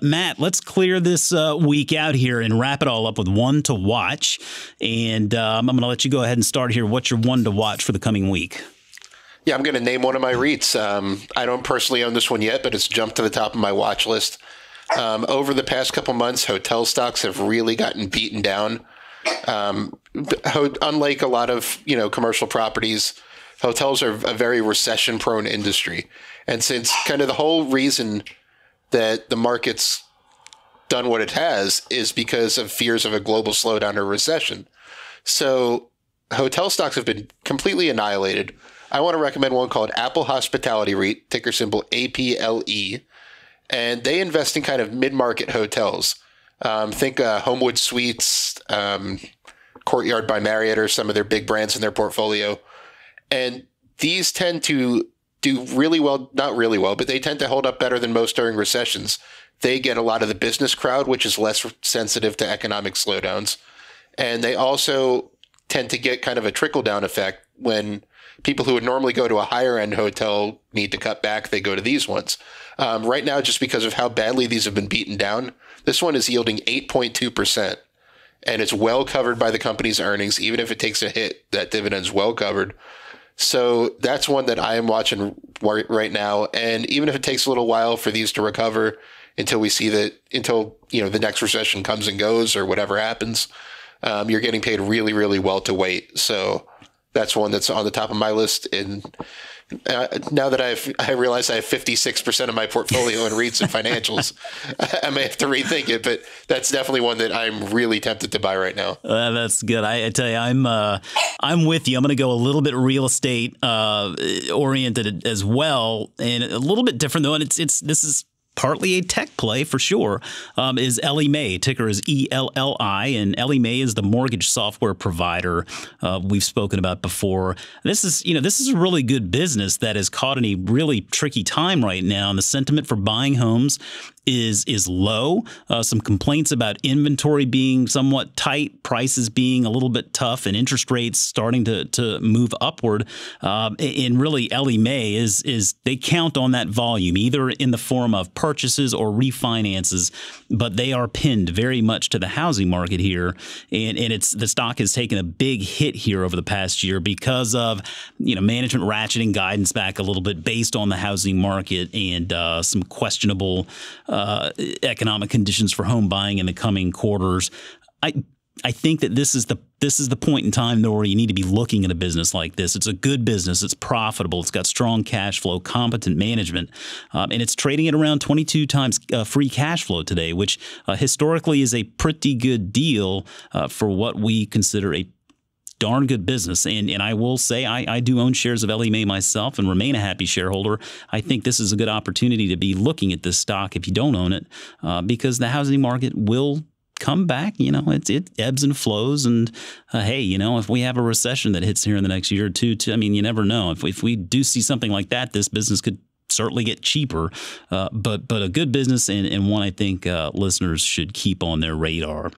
Matt, let's clear this week out here and wrap it all up with one to watch. And I'm going to let you go ahead and start here. What's your one to watch for the coming week? Yeah, I'm going to name one of my REITs. I don't personally own this one yet, but it's jumped to the top of my watch list. Over the past couple months, hotel stocks have really gotten beaten down. Unlike a lot of, commercial properties, hotels are a very recession-prone industry. And since kind of the whole reason that the market's done what it has is because of fears of a global slowdown or recession. So hotel stocks have been completely annihilated. I want to recommend one called Apple Hospitality REIT, ticker symbol APLE. And they invest in kind of mid-market hotels. Think Homewood Suites, Courtyard by Marriott are some of their big brands in their portfolio. And these tend to do really well, not really well, but they tend to hold up better than most during recessions. They get a lot of the business crowd, which is less sensitive to economic slowdowns. And they also tend to get kind of a trickle-down effect when people who would normally go to a higher-end hotel need to cut back, they go to these ones. Right now, just because of how badly these have been beaten down, this one is yielding 8.2%. And it's well covered by the company's earnings. Even if it takes a hit, that dividend's well covered. So that's one that I am watching right now. And even if it takes a little while for these to recover until we see that, the next recession comes and goes or whatever happens, you're getting paid really, really well to wait. So that's one that's on the top of my list. And now that I realize I have 56% of my portfolio in REITs and financials, I may have to rethink it, but that's definitely one that I'm really tempted to buy right now. That's good. I tell you, I'm with you. I'm going to go a little bit real estate oriented as well, and a little bit different though. And this is partly a tech play for sure, is Ellie Mae. Ticker is ELLI, and Ellie Mae is the mortgage software provider we've spoken about before. This is a really good business that is caught in a really tricky time right now, and the sentiment for buying homes is low. Some complaints about inventory being somewhat tight, prices being a little bit tough, and interest rates starting to move upward. And really, Ellie Mae is they count on that volume either in the form of purchases or refinances, but they are pinned very much to the housing market here, and the stock has taken a big hit here over the past year because of management ratcheting guidance back a little bit based on the housing market and some questionable economic conditions for home buying in the coming quarters. I think that this is the point in time though where you need to be looking at a business like this. It's a good business. It's profitable. It's got strong cash flow, competent management, and it's trading at around 22 times free cash flow today, which historically is a pretty good deal for what we consider a darn good business. And I will say I do own shares of Ellie Mae myself and remain a happy shareholder. I think this is a good opportunity to be looking at this stock if you don't own it, because the housing market will come back. It ebbs and flows. And hey, if we have a recession that hits here in the next year or two, you never know. If we do see something like that, this business could certainly get cheaper, but a good business and one I think listeners should keep on their radar.